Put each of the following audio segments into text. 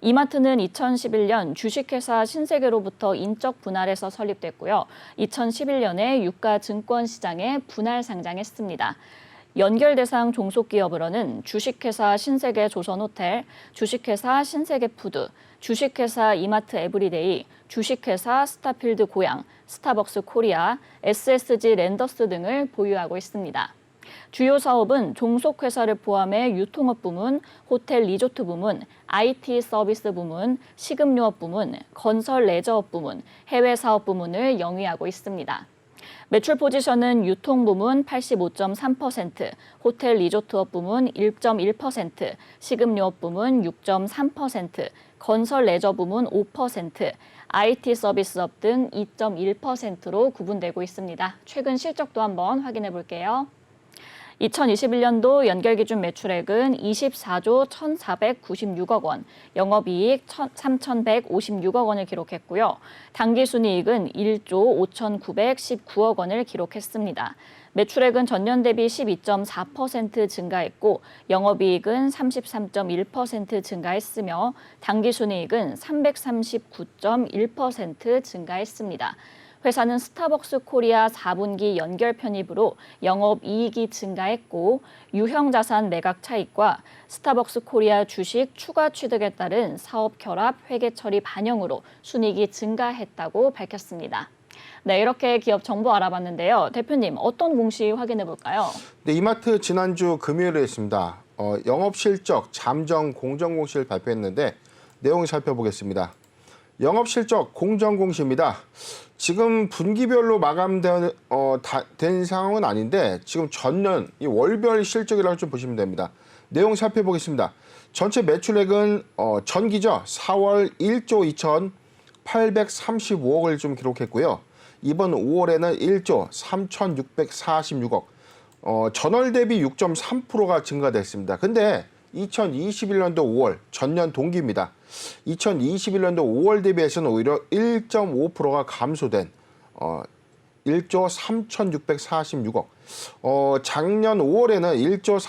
이마트는 2011년 주식회사 신세계로부터 인적 분할해서 설립됐고요. 2011년에 유가 증권시장에 분할 상장했습니다. 연결 대상 종속기업으로는 주식회사 신세계 조선호텔, 주식회사 신세계푸드, 주식회사 이마트 에브리데이, 주식회사 스타필드 고양, 스타벅스 코리아, SSG 랜더스 등을 보유하고 있습니다. 주요 사업은 종속회사를 포함해 유통업 부문, 호텔 리조트 부문, IT 서비스 부문, 식음료업 부문, 건설 레저업 부문, 해외 사업 부문을 영위하고 있습니다. 매출 포지션은 유통 부문 85.3%, 호텔 리조트업 부문 1.1%, 식음료업 부문 6.3%, 건설 레저 부문 5%, IT 서비스업 등 2.1%로 구분되고 있습니다. 최근 실적도 한번 확인해 볼게요. 2021년도 연결기준 매출액은 24조 1,496억 원, 영업이익 3,156억 원을 기록했고요. 당기순이익은 1조 5,919억 원을 기록했습니다. 매출액은 전년 대비 12.4% 증가했고 영업이익은 33.1% 증가했으며 당기순이익은 339.1% 증가했습니다. 회사는 스타벅스 코리아 4분기 연결 편입으로 영업이익이 증가했고 유형 자산 매각 차익과 스타벅스 코리아 주식 추가 취득에 따른 사업 결합 회계 처리 반영으로 순이익이 증가했다고 밝혔습니다. 네, 이렇게 기업 정보 알아봤는데요. 대표님, 어떤 공시 확인해 볼까요? 네, 이마트 지난주 금요일에 했습니다. 영업실적 잠정 공정공시를 발표했는데 내용 살펴보겠습니다. 영업실적 공정공시입니다. 지금 분기별로 마감된 된 상황은 아닌데 지금 전년 이 월별 실적이라고 좀 보시면 됩니다. 내용 살펴보겠습니다. 전체 매출액은 전기죠. 4월 1조 2,835억을 좀 기록했고요. 이번 5월에는 1조 3,646억, 전월 대비 6.3%가 증가됐습니다. 근데 2021년도 5월 전년 동기입니다. 2021년도 5월 대비해서는 오히려 1.5%가 감소된 1조 3,646억. 작년 5월에는 1조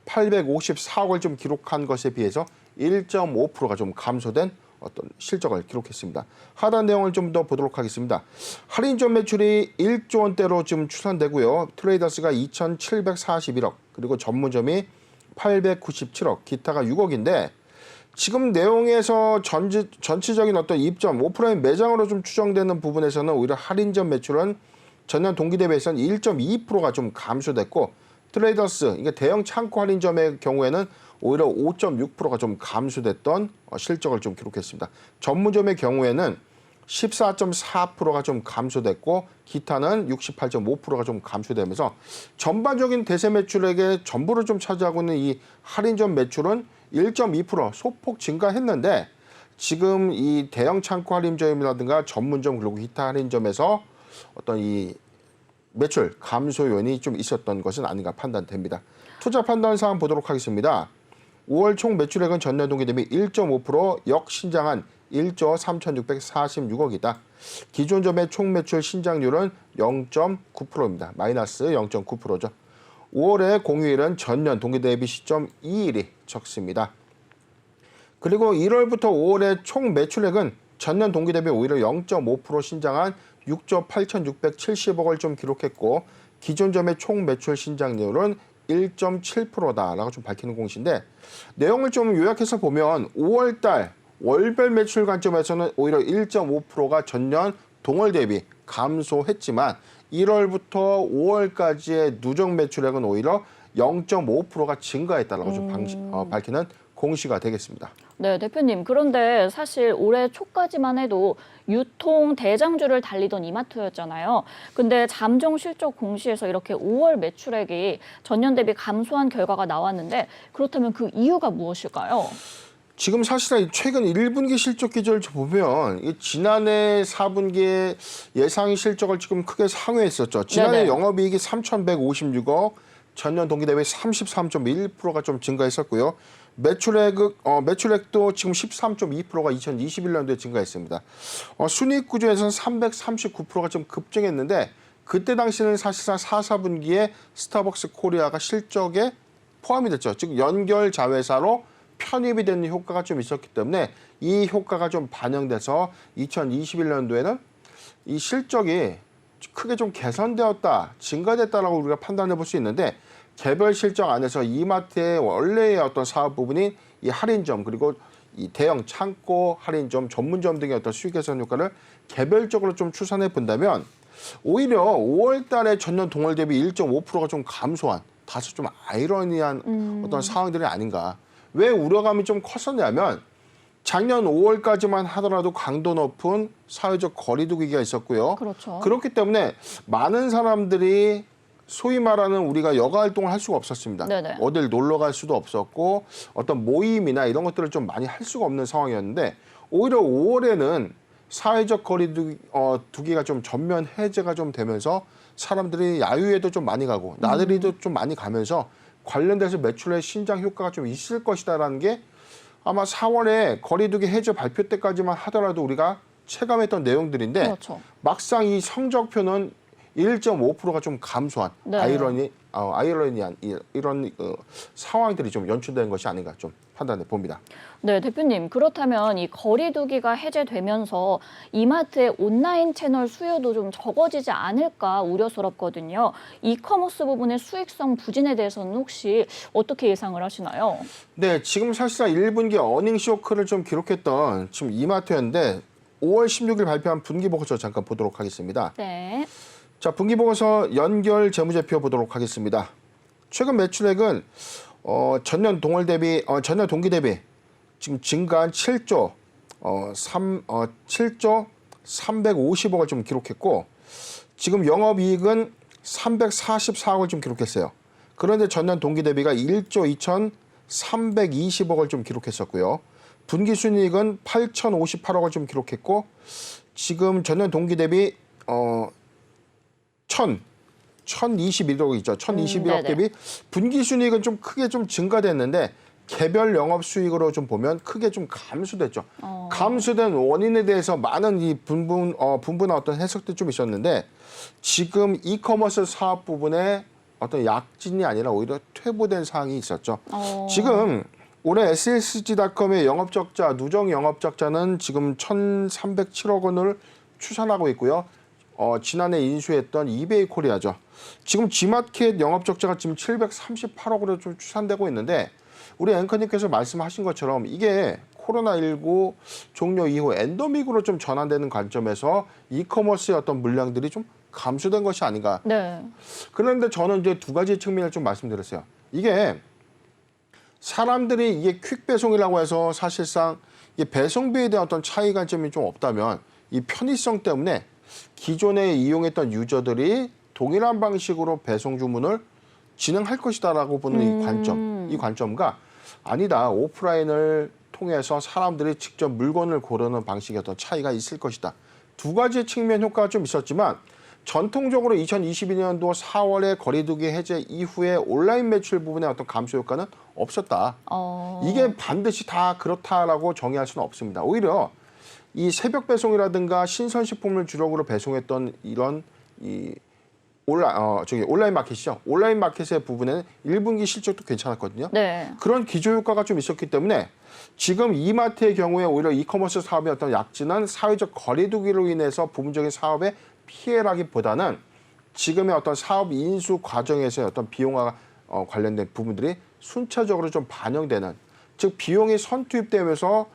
3,854억을 좀 기록한 것에 비해서 1.5%가 좀 감소된 어떤 실적을 기록했습니다. 하단 내용을 좀 더 보도록 하겠습니다. 할인점 매출이 1조 원대로 좀 추산되고요. 트레이더스가 2,741억, 그리고 전문점이 897억, 기타가 6억인데 지금 내용에서 전체적인 어떤 입점, 오프라인 매장으로 좀 추정되는 부분에서는 오히려 할인점 매출은 전년 동기 대비해서는 1.2%가 좀 감소됐고 트레이더스, 이게 대형 창고 할인점의 경우에는 오히려 5.6%가 좀 감소됐던 실적을 좀 기록했습니다. 전문점의 경우에는 14.4%가 좀 감소됐고 기타는 68.5%가 좀 감소되면서 전반적인 대세 매출액의 전부를 좀 차지하고 있는 이 할인점 매출은 1.2% 소폭 증가했는데 지금 이 대형 창고 할인점이라든가 전문점 그리고 기타 할인점에서 어떤 이 매출 감소 요인이 좀 있었던 것은 아닌가 판단됩니다. 투자 판단 사항 보도록 하겠습니다. 5월 총 매출액은 전년 동기 대비 1.5% 역신장한 1조 3,646억이다. 기존 점의 총 매출 신장률은 0.9%입니다. 마이너스 0.9%죠. 5월의 공휴일은 전년 동기 대비 시점 2일이 적습니다. 그리고 1월부터 5월의 총 매출액은 전년 동기 대비 오히려 0.5% 신장한 6조 8,670억을 좀 기록했고 기존 점의 총 매출 신장률은 1.7%다라고 좀 밝히는 공시인데 내용을 좀 요약해서 보면 5월달 월별 매출 관점에서는 오히려 1.5%가 전년 동월 대비 감소했지만 1월부터 5월까지의 누적 매출액은 오히려 0.5%가 증가했다라고 좀 밝히는 공시가 되겠습니다. 네, 대표님. 그런데 사실 올해 초까지만 해도 유통 대장주를 달리던 이마트였잖아요. 근데 잠정 실적 공시에서 이렇게 5월 매출액이 전년 대비 감소한 결과가 나왔는데 그렇다면 그 이유가 무엇일까요? 지금 사실은 최근 1분기 실적 기조를 보면 지난해 4분기에 예상 실적을 지금 크게 상회했었죠. 지난해 네네. 영업이익이 3,156억, 전년 동기 대비 33.1%가 좀 증가했었고요. 매출액도 지금 13.2%가 2021년도에 증가했습니다. 순이익 구조에서는 339%가 좀 급증했는데 그때 당시는 사실상 4, 4분기에 스타벅스 코리아가 실적에 포함이 됐죠. 즉 연결 자회사로 편입이 되는 효과가 좀 있었기 때문에 이 효과가 좀 반영돼서 2021년도에는 이 실적이 크게 좀 개선되었다, 증가됐다라고 우리가 판단해 볼 수 있는데 개별 실적 안에서 이마트의 원래의 어떤 사업 부분인 이 할인점 그리고 이 대형 창고 할인점, 전문점 등의 어떤 수익 개선 효과를 개별적으로 좀 추산해 본다면 오히려 5월 달에 전년 동월 대비 1.5%가 좀 감소한 다소 좀 아이러니한 어떤 상황들이 아닌가. 왜 우려감이 좀 컸었냐면 작년 5월까지만 하더라도 강도 높은 사회적 거리두기가 있었고요. 그렇죠. 그렇기 때문에 많은 사람들이 소위 말하는 우리가 여가 활동을 할 수가 없었습니다. 네네. 어딜 놀러 갈 수도 없었고 어떤 모임이나 이런 것들을 좀 많이 할 수가 없는 상황이었는데 오히려 5월에는 사회적 거리두기가 좀 전면 해제가 좀 되면서 사람들이 야유회도 좀 많이 가고 나들이도 좀 많이 가면서 관련돼서 매출의 신장 효과가 좀 있을 것이다라는 게 아마 4월에 거리두기 해제 발표 때까지만 하더라도 우리가 체감했던 내용들인데 그렇죠. 막상 이 성적표는 1.5%가 좀 감소한 네. 아이러니한 이런 상황들이 좀 연출된 것이 아닌가 좀 판단해 봅니다. 네, 대표님. 그렇다면 이 거리두기가 해제되면서 이마트의 온라인 채널 수요도 좀 적어지지 않을까 우려스럽거든요. 이커머스 부분의 수익성 부진에 대해서는 혹시 어떻게 예상을 하시나요? 네, 지금 사실상 1분기 어닝 쇼크를 좀 기록했던 지금 이마트였는데 5월 16일 발표한 분기 보고서 잠깐 보도록 하겠습니다. 네. 자, 분기 보고서 연결 재무제표 보도록 하겠습니다. 최근 매출액은 전년 동기 대비 지금 증가한 7조 350억을 좀 기록했고 지금 영업이익은 344억을 좀 기록했어요. 그런데 전년 동기 대비가 1조 2,320억을 좀 기록했었고요. 분기 순이익은 8,058억을 좀 기록했고 지금 전년 동기 대비 1,021억 있죠. 1,021억 네네. 대비 분기 순이익은 좀 크게 좀 증가됐는데 개별 영업 수익으로 좀 보면 크게 좀 감소됐죠. 감소된 원인에 대해서 많은 이 분분한 어떤 해석들이 좀 있었는데 지금 이커머스 사업 부분에 어떤 약진이 아니라 오히려 퇴보된 사항이 있었죠. 지금 올해 SSG닷컴의 영업적자, 누적 영업적자는 지금 1,307억 원을 추산하고 있고요. 지난해 인수했던 이베이 코리아죠. 지금 G마켓 영업적자가 지금 738억으로 좀 추산되고 있는데 우리 앵커님께서 말씀하신 것처럼 이게 코로나19 종료 이후 엔더믹으로 좀 전환되는 관점에서 이커머스의 어떤 물량들이 좀 감소된 것이 아닌가. 네. 그런데 저는 이제 두 가지 측면을 좀 말씀드렸어요. 이게 사람들이 이게 퀵 배송이라고 해서 사실상 이 배송비에 대한 어떤 차이 관점이 좀 없다면 이 편의성 때문에 기존에 이용했던 유저들이 동일한 방식으로 배송 주문을 진행할 것이다라고 보는 이 관점과 아니다. 오프라인을 통해서 사람들이 직접 물건을 고르는 방식의 어떤 차이가 있을 것이다. 두 가지 측면 효과가 좀 있었지만 전통적으로 2022년도 4월에 거리두기 해제 이후에 온라인 매출 부분의 어떤 감소 효과는 없었다. 이게 반드시 다 그렇다라고 정의할 수는 없습니다. 오히려 이 새벽 배송이라든가 신선식품을 주력으로 배송했던 이런 이 온라인 마켓이죠. 온라인 마켓의 부분에는 1분기 실적도 괜찮았거든요. 네. 그런 기저 효과가 좀 있었기 때문에 지금 이마트의 경우에 오히려 이커머스 사업의 어떤 약진한 사회적 거리두기로 인해서 부분적인 사업에 피해라기보다는 지금의 어떤 사업 인수 과정에서의 어떤 비용과 관련된 부분들이 순차적으로 좀 반영되는, 즉 비용이 선투입되면서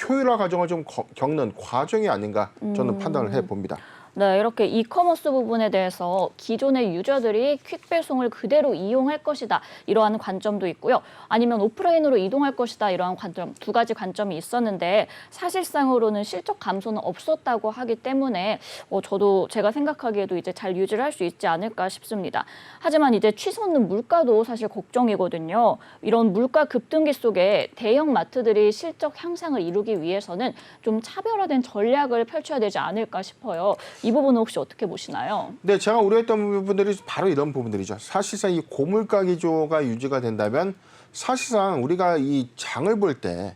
효율화 과정을 좀 겪는 과정이 아닌가 저는 판단을 해봅니다. 네, 이렇게 이커머스 부분에 대해서 기존의 유저들이 퀵배송을 그대로 이용할 것이다, 이러한 관점도 있고요. 아니면 오프라인으로 이동할 것이다, 이러한 관점, 두 가지 관점이 있었는데 사실상으로는 실적 감소는 없었다고 하기 때문에 저도 제가 생각하기에도 이제 잘 유지를 할 수 있지 않을까 싶습니다. 하지만 이제 치솟는 물가도 사실 걱정이거든요. 이런 물가 급등기 속에 대형 마트들이 실적 향상을 이루기 위해서는 좀 차별화된 전략을 펼쳐야 되지 않을까 싶어요. 이 부분은 혹시 어떻게 보시나요? 네, 제가 우려했던 부분들이 바로 이런 부분들이죠. 사실상 이 고물가 기조가 유지가 된다면 사실상 우리가 이 장을 볼 때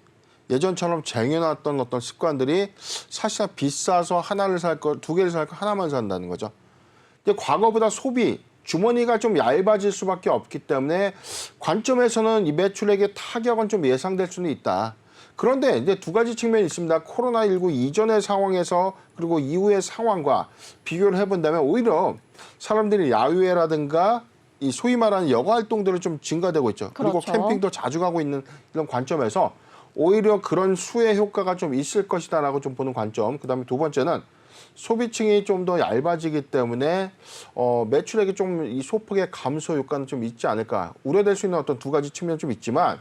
예전처럼 쟁여놨던 어떤 습관들이 사실상 비싸서 하나를 살 거, 두 개를 살 거 하나만 산다는 거죠. 근데 과거보다 소비, 주머니가 좀 얇아질 수밖에 없기 때문에 관점에서는 이 매출액의 타격은 좀 예상될 수는 있다. 그런데 이제 두 가지 측면이 있습니다. 코로나19 이전의 상황에서 그리고 이후의 상황과 비교를 해본다면 오히려 사람들이 야유회라든가 이 소위 말하는 여가 활동들은 좀 증가되고 있죠. 그리고 그렇죠. 캠핑도 자주 가고 있는 이런 관점에서 오히려 그런 수혜 효과가 좀 있을 것이다라고 좀 보는 관점. 그다음에 두 번째는 소비층이 좀 더 얇아지기 때문에 매출액이 좀 이 소폭의 감소 효과는 좀 있지 않을까. 우려될 수 있는 어떤 두 가지 측면은 좀 있지만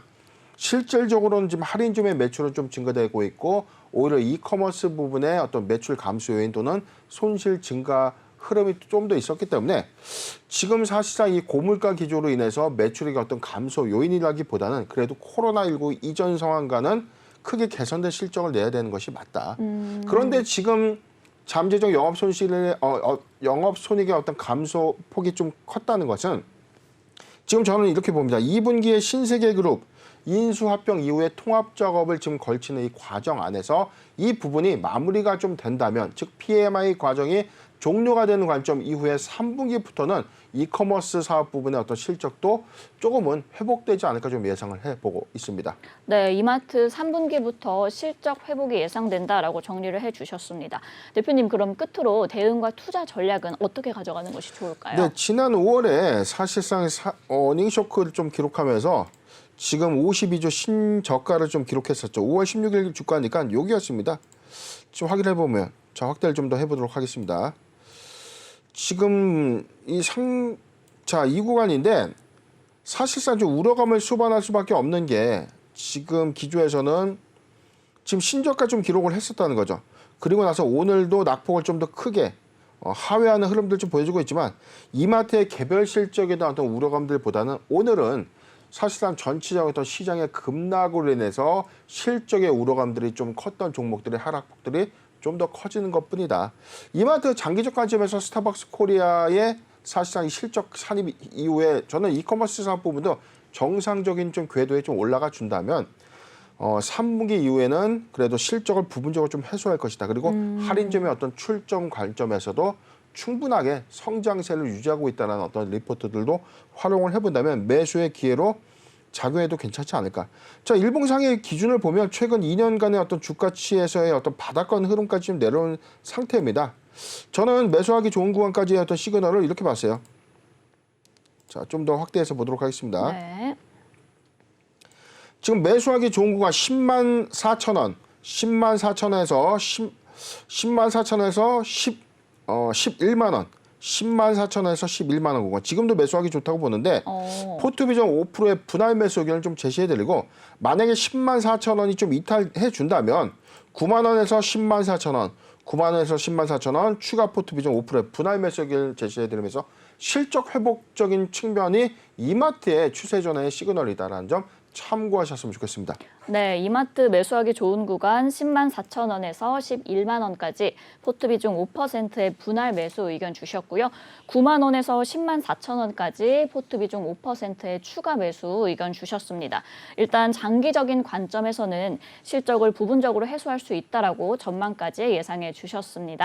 실질적으로는 지금 할인점의 매출은 좀 증가되고 있고 오히려 이커머스 부분의 어떤 매출 감소 요인 또는 손실 증가 흐름이 좀 더 있었기 때문에 지금 사실상 이 고물가 기조로 인해서 매출액의 어떤 감소 요인이라기보다는 그래도 코로나19 이전 상황과는 크게 개선된 실적을 내야 되는 것이 맞다. 그런데 지금 잠재적 영업 손실의 영업 손익의 어떤 감소 폭이 좀 컸다는 것은 지금 저는 이렇게 봅니다. 2분기에 신세계그룹 인수합병 이후에 통합 작업을 지금 걸치는 이 과정 안에서 이 부분이 마무리가 좀 된다면 즉 PMI 과정이 종료가 되는 관점 이후에 3분기부터는 이커머스 사업 부분의 어떤 실적도 조금은 회복되지 않을까 좀 예상을 해보고 있습니다. 네, 이마트 3분기부터 실적 회복이 예상된다라고 정리를 해주셨습니다. 대표님, 그럼 끝으로 대응과 투자 전략은 어떻게 가져가는 것이 좋을까요? 네, 지난 5월에 사실상 어닝 쇼크를 좀 기록하면서 지금 52조 신저가를 좀 기록했었죠. 5월 16일 주가니까 여기였습니다. 좀 확인해 보면 자 확대를 좀 더 해보도록 하겠습니다. 지금 이 구간인데 사실상 좀 우려감을 수반할 수밖에 없는 게 지금 기조에서는 지금 신저가 좀 기록을 했었다는 거죠. 그리고 나서 오늘도 낙폭을 좀 더 크게 하회하는 흐름들 좀 보여주고 있지만 이마트의 개별 실적에 대한 어떤 우려감들보다는 오늘은 사실상 전체적인 어떤 시장의 급락으로 인해서 실적의 우려감들이 좀 컸던 종목들의 하락폭들이 좀 더 커지는 것뿐이다. 이마트 장기적 관점에서 스타벅스 코리아의 사실상 이 실적 산입 이후에 저는 이커머스 사업 부분도 정상적인 좀 궤도에 좀 올라가 준다면 3분기 이후에는 그래도 실적을 부분적으로 좀 해소할 것이다. 그리고 할인점의 어떤 출점 관점에서도 충분하게 성장세를 유지하고 있다는 어떤 리포트들도 활용을 해본다면 매수의 기회로 작용해도 괜찮지 않을까. 자, 일봉상의 기준을 보면 최근 2년간의 어떤 주가치에서의 어떤 바닥권 흐름까지 좀 내려온 상태입니다. 저는 매수하기 좋은 구간까지의 어떤 시그널을 이렇게 봤어요. 자, 좀 더 확대해서 보도록 하겠습니다. 네. 지금 매수하기 좋은 구간 10만 4천 원, 10만 4천 원에서 10만 4천 원에서 11만 원, 10만 4천 원에서 11만 원 구간. 지금도 매수하기 좋다고 보는데 포트비전 5%의 분할 매수 의견을 좀 제시해드리고 만약에 10만 4천 원이 좀 이탈해 준다면 9만 원에서 10만 4천 원, 9만 원에서 10만 4천 원 추가 포트비전 5%의 분할 매수 의견을 제시해드리면서 실적 회복적인 측면이 이마트의 추세 전환의 시그널이다라는 점 참고하셨으면 좋겠습니다. 네, 이마트 매수하기 좋은 구간 10만 4천 원에서 11만 원까지 포트 비중 5%의 분할 매수 의견 주셨고요. 9만 원에서 10만 4천 원까지 포트 비중 5%의 추가 매수 의견 주셨습니다. 일단 장기적인 관점에서는 실적을 부분적으로 해소할 수 있다라고 전망까지 예상해 주셨습니다.